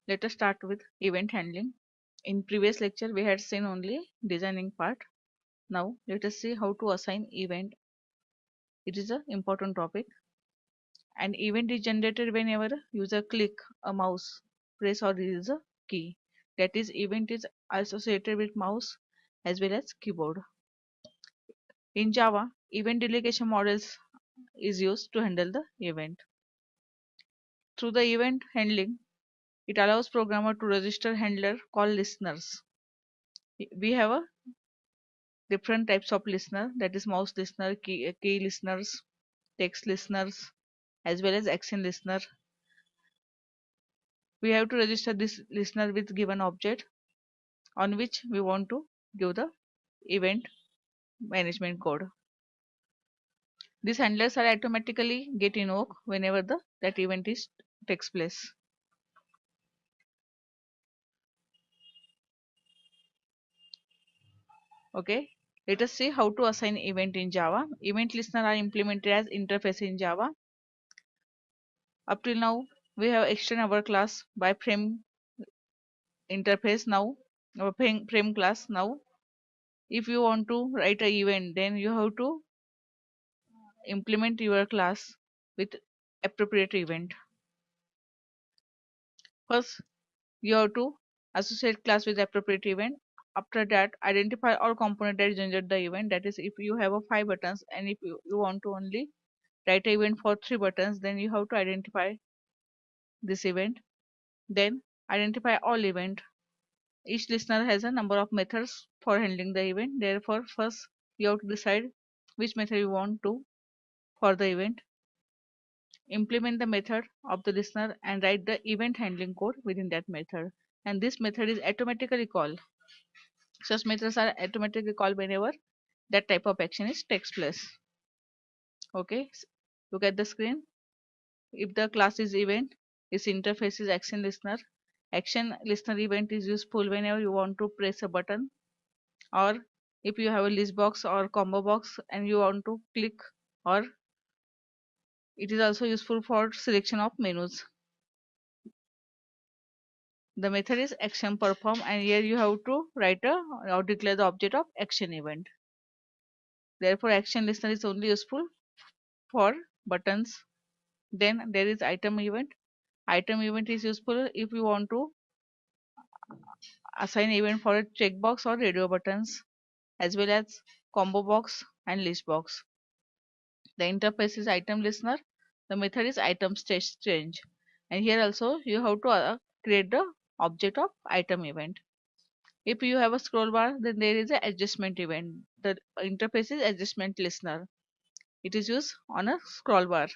Let us start with event handling. In previous lecture, we had seen only designing part. Now, let us see how to assign event. It is an important topic. An event is generated whenever user click a mouse, press or release a key. That is, event is associated with mouse as well as keyboard. In Java, event delegation models is used to handle the event. Through the event handling, it allows programmer to register handler called listeners. We have a different types of listener, that is mouse listener, key listeners, text listeners, as well as action listener. We have to register this listener with given object on which we want to give the event management code. These handlers are automatically get invoked whenever that event is takes place. Okay, let us see how to assign event in Java. Event listener are implemented as interface in Java. Up till now, we have extended our class by frame interface now, or frame class now. If you want to write an event, then you have to implement your class with appropriate event. First, you have to associate class with appropriate event. After that, identify all component that generate the event. That is, if you have a 5 buttons and if you want to only write an event for 3 buttons, then you have to identify this event. Then identify all event. Each listener has a number of methods for handling the event. Therefore, first you have to decide which method you want to for the event. Implement the method of the listener and write the event handling code within that method. And this method is automatically called. Such methods are automatically called whenever that type of action is takes place. Okay, look at the screen. If the class is event, its interface is action listener. Action listener event is useful whenever you want to press a button, or if you have a list box or combo box and you want to click, or it is also useful for selection of menus. The method is action perform, and here you have to write or declare the object of action event. Therefore, action listener is only useful for buttons. Then there is item event. Item event is useful if you want to assign event for a checkbox or radio buttons, as well as combo box and list box. The interface is item listener. The method is item stage change. And here also you have to create the object of item event. If you have a scroll bar, then there is an adjustment event. The interface is adjustment listener. It is used on a scroll bar.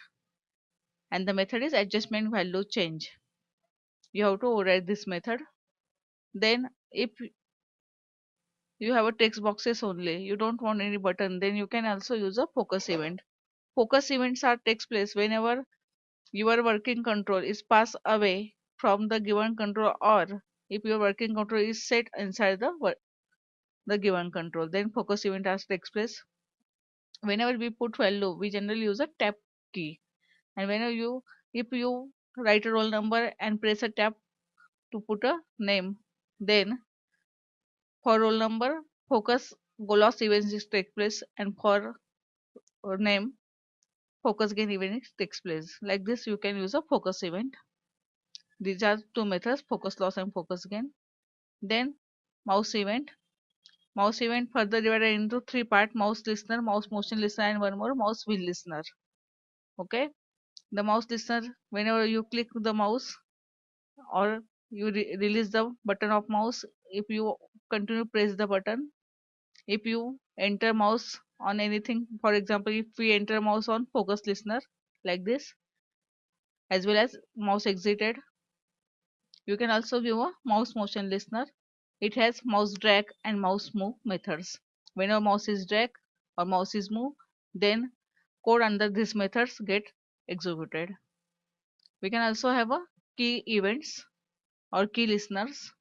And the method is adjustment value change. You have to override this method. Then if you have a text boxes only, you don't want any button, then you can also use a focus event. Focus events are takes place whenever your working control is passed away from the given control, or if your working control is set inside the given control, then focus event has takes place. Whenever we put value, we generally use a tab key, and whenever if you write a roll number and press a tab to put a name, then for roll number, focus gloss events is take place, and for name, focus gain event takes place. Like this, you can use a focus event. These are two methods: focus loss and focus gain. Then mouse event. Mouse event further divided into three parts: mouse listener, mouse motion listener, and one more mouse wheel listener. Okay. The mouse listener, whenever you click the mouse or you release the button of mouse, if you continue press the button, if you enter mouse on anything, for example, if we enter mouse on focus listener like this, as well as mouse exited, you can also give a mouse motion listener. It has mouse drag and mouse move methods. Whenever mouse is drag or mouse is move, then code under these methods get executed. We can also have a key events or key listeners.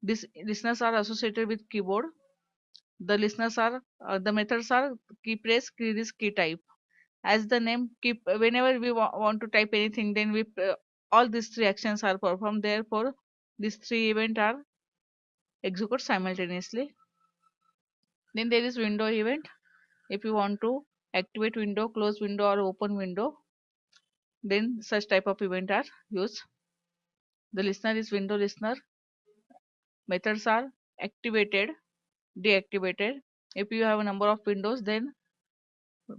These listeners are associated with keyboard. The listeners are the methods are key press, key release, key type. As the name keep, whenever we want to type anything, then we all these three actions are performed. Therefore, These three events are executed simultaneously. Then there is window event. If you want to activate window, close window or open window, then such type of event are used. The listener is window listener. Methods are activated, deactivated. If you have a number of windows, then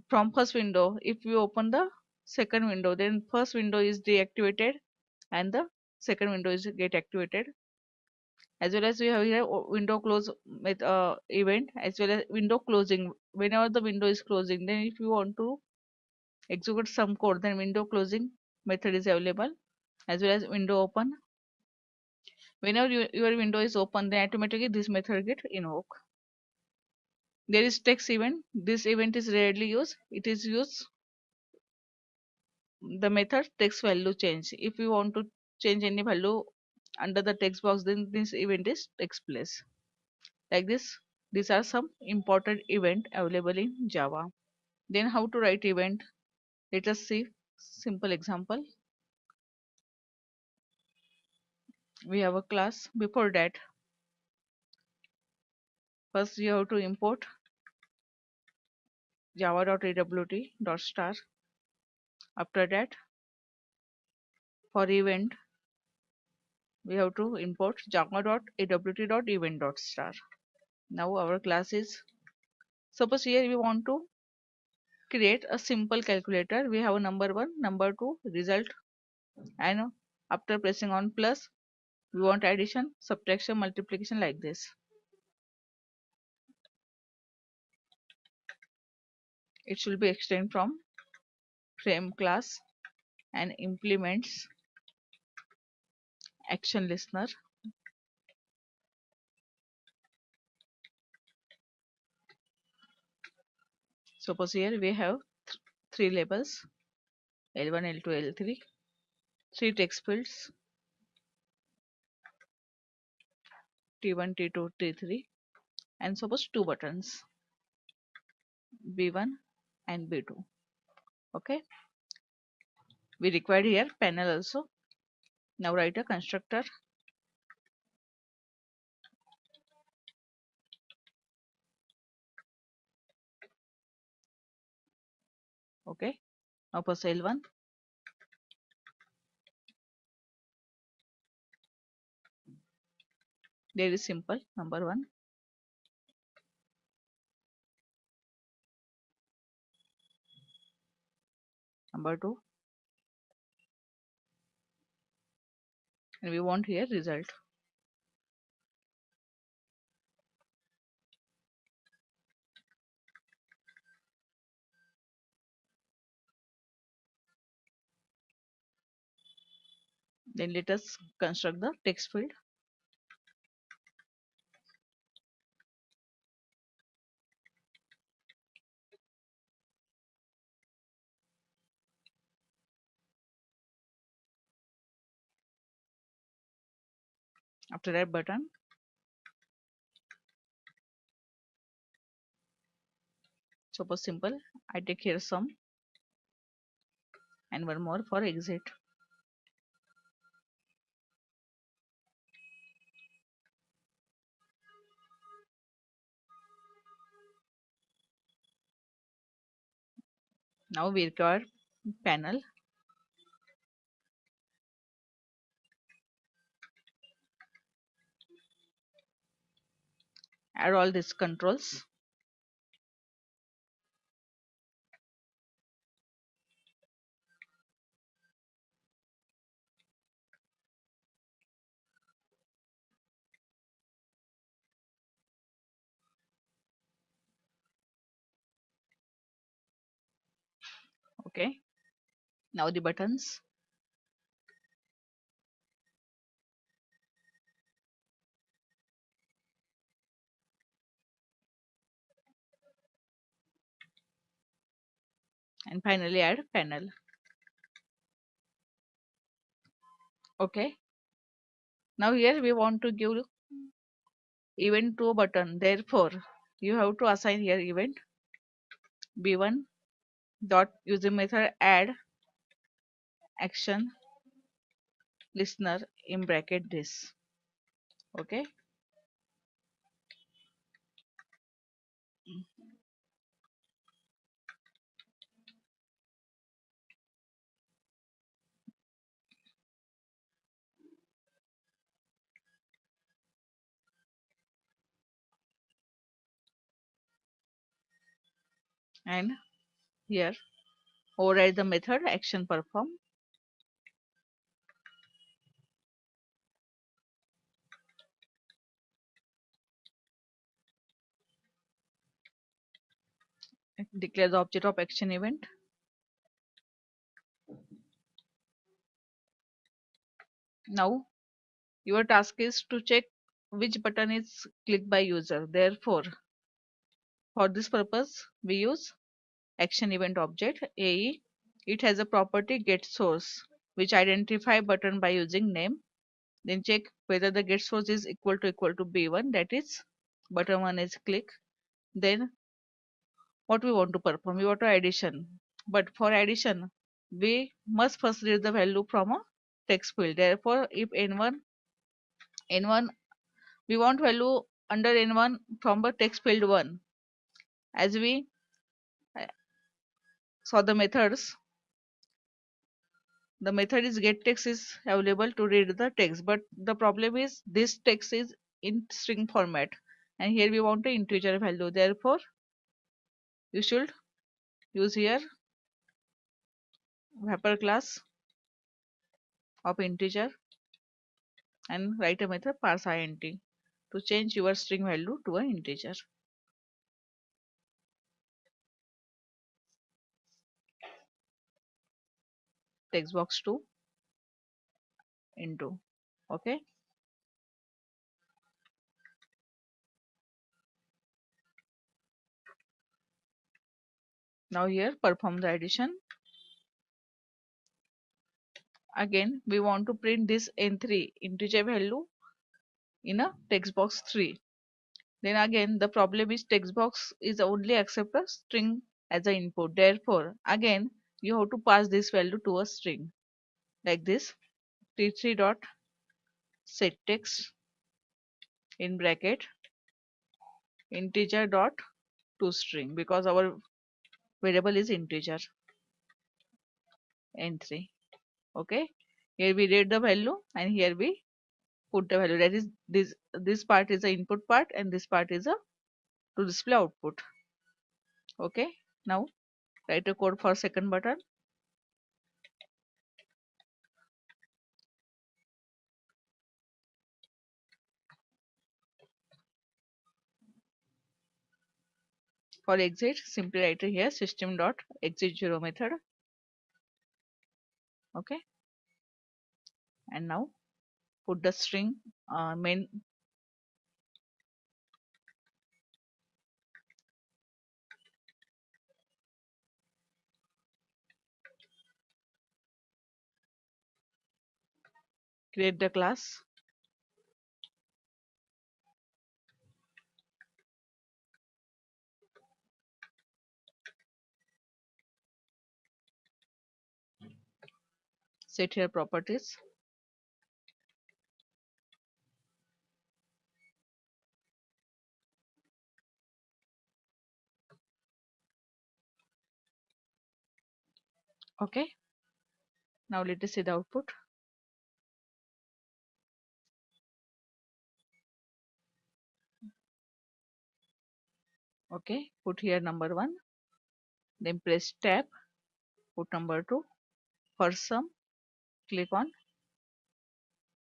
from first window, if you open the second window, then first window is deactivated and the second window is get activated. As well as we have here window close with event, as well as window closing. Whenever the window is closing, then if you want to execute some code, then window closing method is available, as well as window open. Whenever your window is open, then automatically this method get invoked. There is text event. This event is rarely used. It is used the method text value change. If you want to change any value under the text box, then this event is takes place. Like this, these are some important event available in Java. Then how to write event? Let us see simple example. We have a class. Before that, first you have to import java.awt.star. After that, for event, we have to import java.awt.event.star. Now our class is, suppose here we want to create a simple calculator. We have a number 1, number 2, result, and after pressing on plus, we want addition, subtraction, multiplication, like this. It should be extended from frame class and implements action listener. Suppose here we have three labels, L1, L2, L3, three text fields, T1, T2, T3, and suppose two buttons, B1 and B2. Okay, we required here panel also. Now write a constructor. Okay, now for L1, there is simple number 1, number 2, and we want here result. Then let us construct the text field. After that button, suppose simple, I take here sum and one more for exit. Now we require panel. Add all these controls. Okay, now the buttons. And finally add panel. Okay, now here we want to give event to a button, therefore you have to assign here event b1 dot using method add action listener in bracket this. Okay. And here override the method action perform. Declare the object of action event. Now your task is to check which button is clicked by user. Therefore, for this purpose, we use action event object AE. It has a property get source which identify button by using name. Then check whether the get source is equal to B1, that is button 1 is click. Then what we want to perform, we want to addition. But for addition, we must first read the value from a text field. Therefore, if n1 we want value under n1 from the text field 1. As we uh, saw the method is get text is available to read the text, but the problem is this text is in string format, and here we want an integer value. Therefore, you should use here wrapper class of integer and write a method parse int to change your string value to an integer. Text box 2 into. Okay. Now here perform the addition. Again, we want to print this n3 integer value in a text box 3. Then again, the problem is text box is only accept a string as an input. Therefore, again, you have to pass this value to a string like this t3 dot set text in bracket integer dot to string, because our variable is integer n3. Okay, here we read the value and here we put the value. That is this part is the input part and this part is a to display output. Okay, now write a code for second button. For exit, simply write here system dot exit 0 method. Okay, and now put the string main. Create the class. Set here properties. Okay, now let us see the output. Okay, put here number 1, then press tab, put number 2. For sum, click on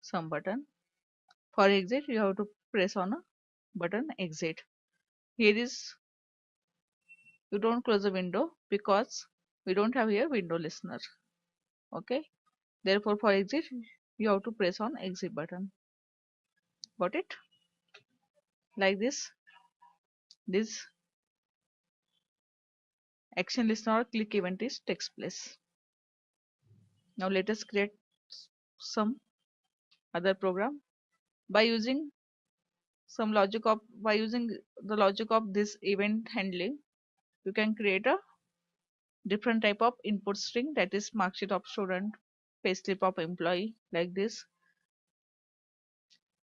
sum button. For exit, you have to press on a button exit. Here is, you don't close the window because we don't have here window listener. Okay, therefore for exit you have to press on exit button. Got it? Like this action listener or click event is takes place. Now let us create some other program by using by using the logic of this event handling. You can create a different type of input string, that is marksheet of student, payslip of employee, like this.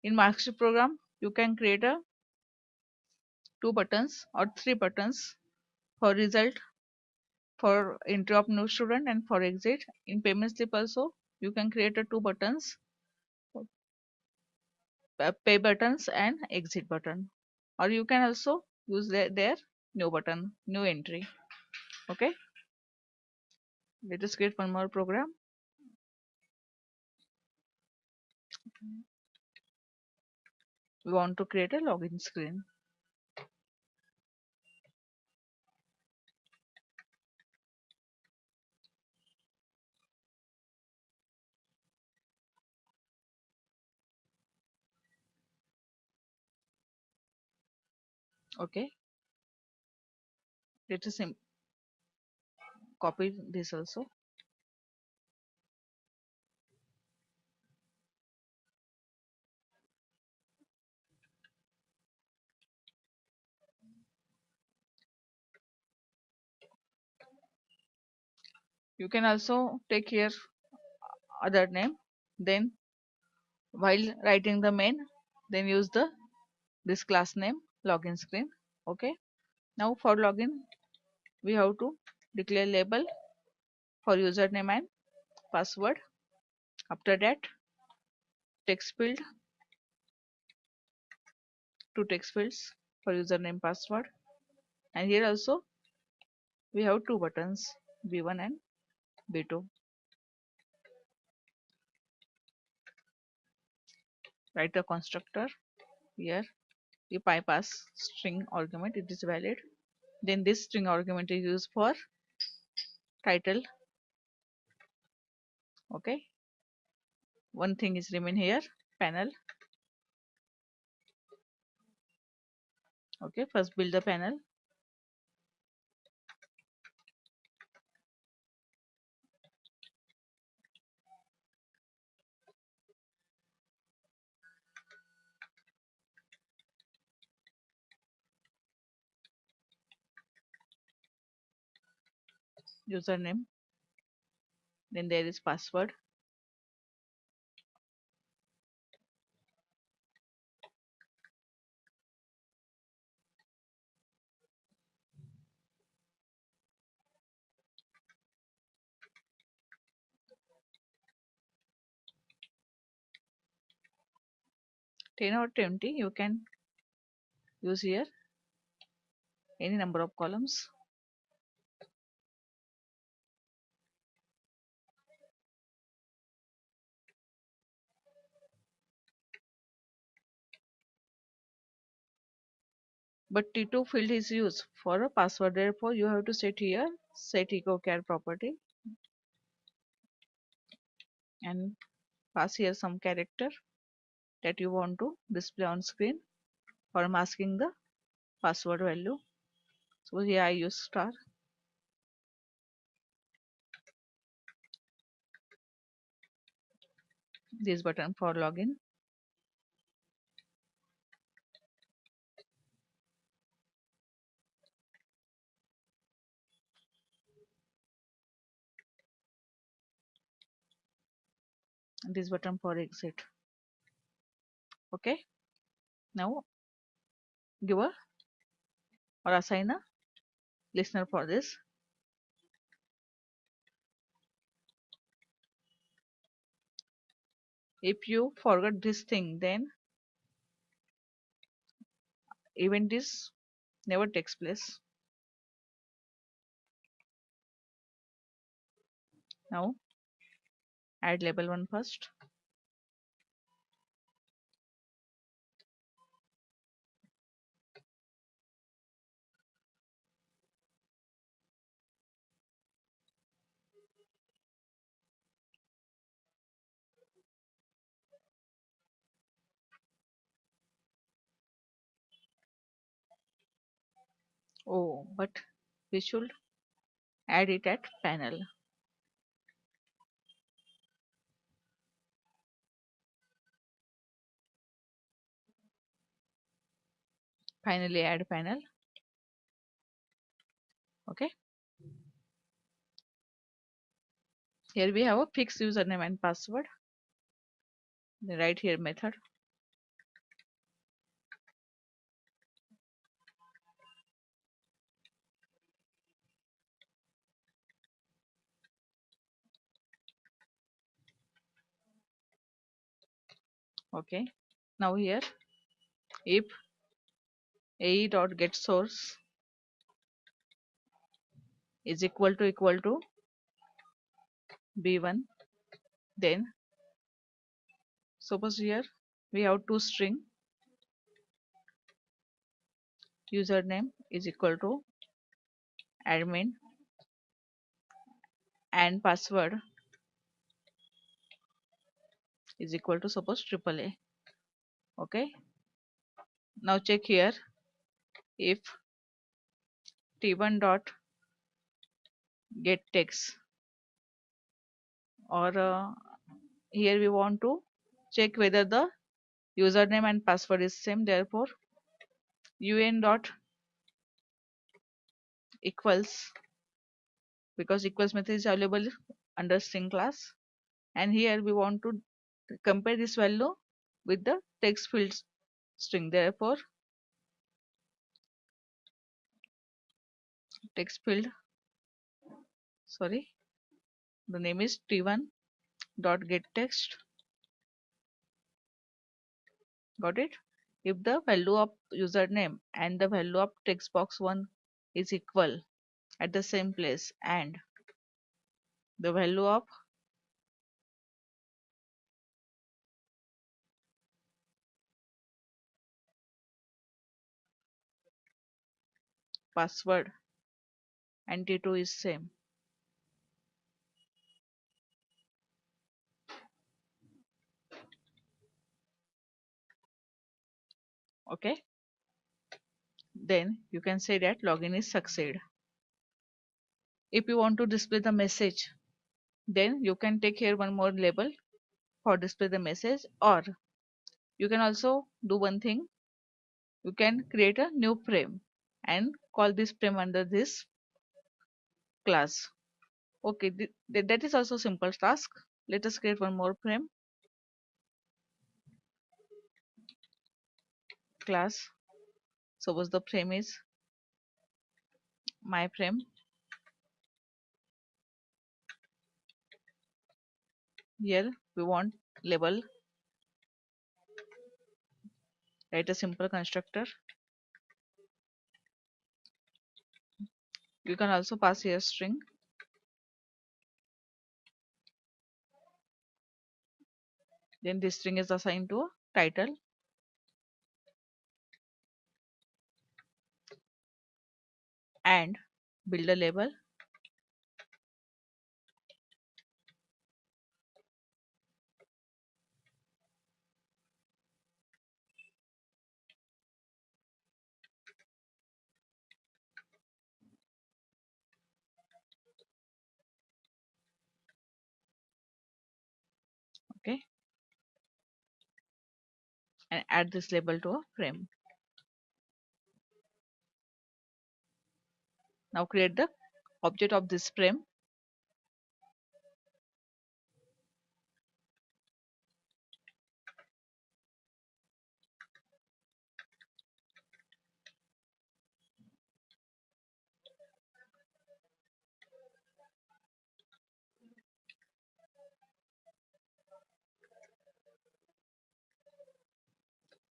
In Marksheet program, you can create a two buttons or three buttons for result, for entry of new student, and for exit. In payment slip also, you can create a two buttons, pay buttons and exit button, or you can also use their new button, new entry. Okay, let us create one more program. We want to create a login screen. Okay, let us copy this also. You can also take here other name, then while writing the main, then use the this class name login screen. Okay, now for login we have to declare label for username and password. After that, text field, two text fields for username password, and here also we have two buttons, b1 and b2. Write a constructor here. If I pass string argument, it is valid. Then this string argument is used for title. Okay, one thing is remain here, panel. Okay, first build the panel. Username, then there is password. Ten or 20 you can use here any number of columns. But T2 field is used for a password, therefore you have to set here set echo char property and pass here some character that you want to display on screen for masking the password value. So here I use star. This button for login. And this button for exit. Okay, now give a or assign a listener for this. If you forget this thing, then event is never takes place. Now add label one first. Oh, but we should add it at panel. Finally add panel. Okay, here we have a fixed username and password. Then write here method Okay. Now here, if ae dot get source is equal to b1, then suppose here we have two string, username is equal to admin and password is equal to suppose triple A. Okay. Now check here, if t1 dot get text, or here we want to check whether the username and password is same, therefore un dot equals, because equals method is available under string class, and here we want to compare this value with the text field string, therefore text field, sorry, the name is t1 dot get text. Got it? If the value of username and the value of text box 1 is equal at the same place, and the value of password and t2 is same. Okay, then you can say that login is succeed. If you want to display the message, then you can take here one more label for display the message, or you can also do one thing, you can create a new frame and call this frame under this class. Okay, that is also simple task. Let us create one more frame, class. Suppose the frame is my frame. Here we want label, write a simple constructor. You can also pass here string, then this string is assigned to a title, and build a label. Okay, and add this label to a frame. Now create the object of this frame.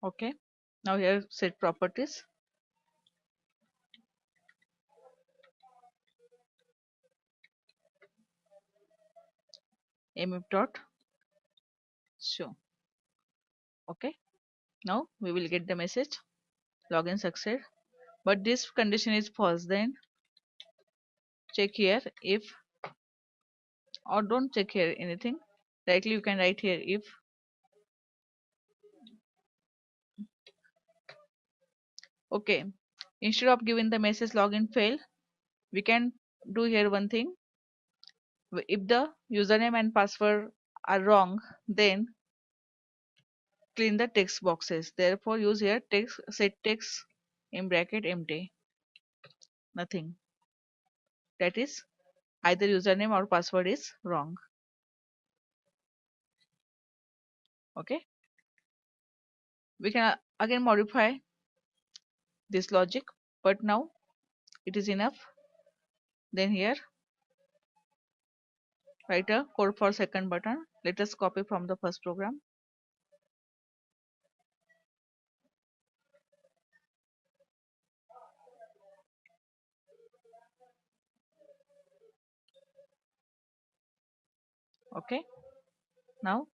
Okay, now here set properties, mf dot show. Okay, now we will get the message login succeed, but this condition is false. Then check here if, or don't check here anything, directly you can write here if okay, instead of giving the message login fail, we can do here one thing. If the username and password are wrong, then clean the text boxes. Therefore use here text set text in bracket empty, nothing, that is either username or password is wrong. Okay, we can again modify this logic, but now it is enough. Then here write a code for second button. Let us copy from the first program. Okay, now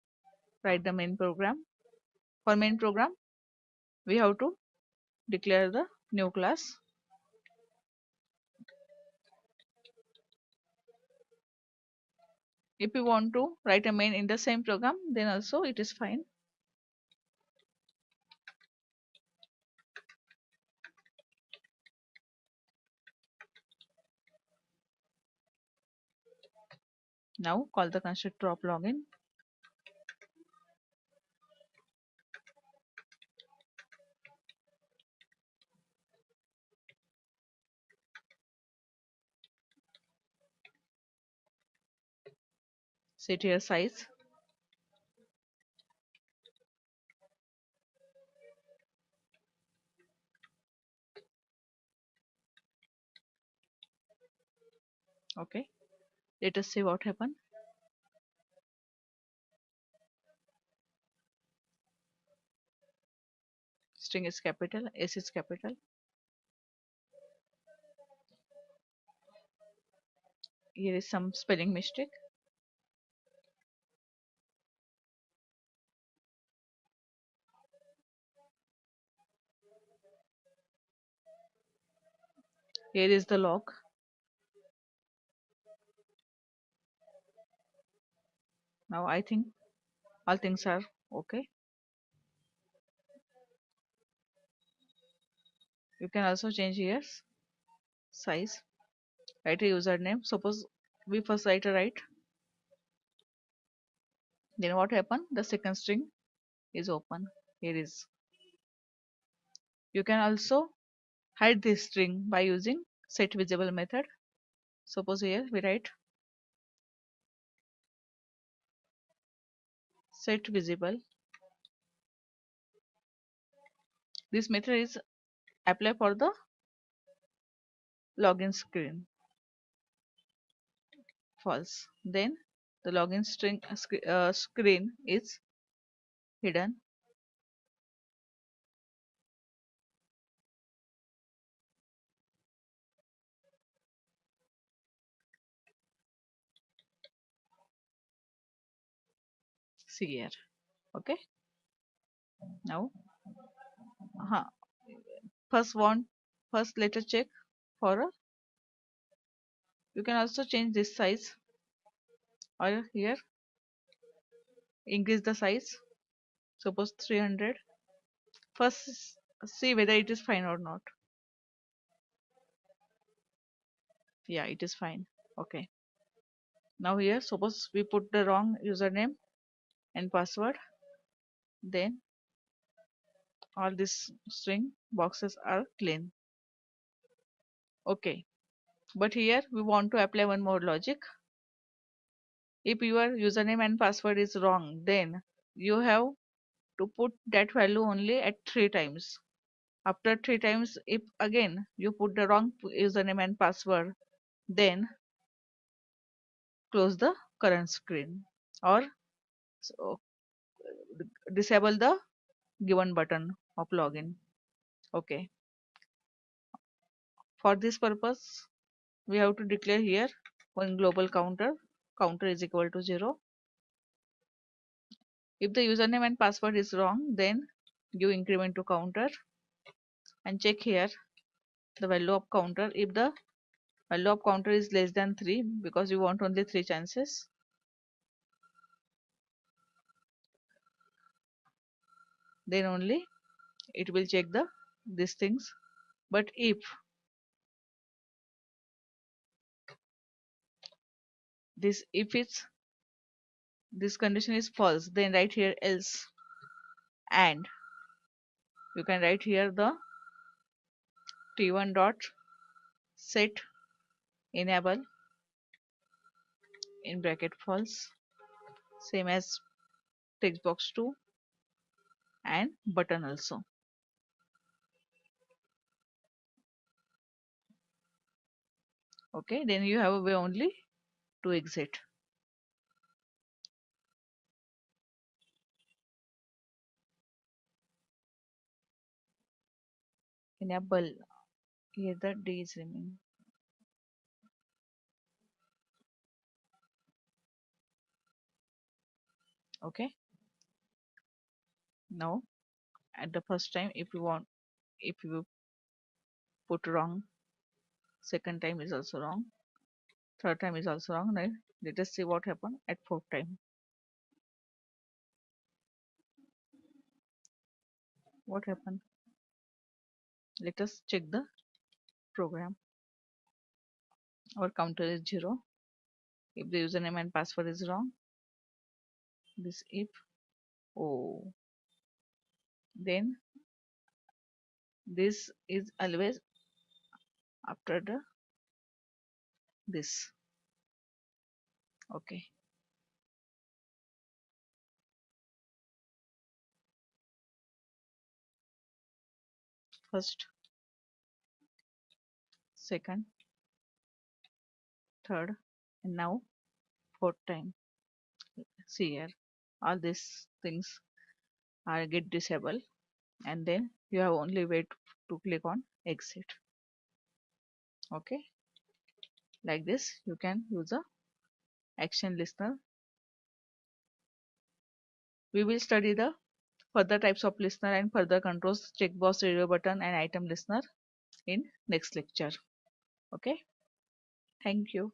write the main program. For main program, we have to declare the new class. If you want to write a main in the same program, then also it is fine. Now call the constructor of login. Set here size. Okay, let us see what happened. String is capital, S is capital. Here is some spelling mistake. Here is the log. Now I think all things are okay. You can also change here size. Write a username. Suppose we first write a right. Then what happened? The second string is open. Here is. You can also hide this string by using set visible method. Suppose here we write set visible. This method is apply for the login screen. False. Then the login screen is hidden. See here. Okay. Now, uh, first one, first let us check for a. You can also change this size or here increase the size. Suppose 300. First see whether it is fine or not. Yeah, it is fine. Okay. Now here suppose we put the wrong username and password, then all these string boxes are clean. Okay. But here we want to apply one more logic. If your username and password is wrong, then you have to put that value only at 3 times. After 3 times, if again you put the wrong username and password, then close the current screen or so, disable the given button of login. Okay. For this purpose, we have to declare here one global counter. Counter is equal to 0. If the username and password is wrong, then give increment to counter and check here the value of counter. If the value of counter is less than 3, because you want only 3 chances, then only it will check the these things. But if it's this condition is false, then write here else, and you can write here the t1 dot set enable in bracket false, same as text box 2 and button also. Okay, then you have a way only to exit. Enable here the D is remaining. Okay, now at the first time, if you put wrong, second time is also wrong, third time is also wrong. Now let us see what happened at fourth time. What happened? Let us check the program. Our counter is 0. If the username and password is wrong, this if, oh, then this is always after the this. Okay, first, second, third, and now fourth time. See here, all these things are get disabled, and then you have only wait to click on exit. Okay, like this you can use a action listener. We will study the further types of listener and further controls, checkbox, radio button, and item listener in next lecture. Okay, thank you.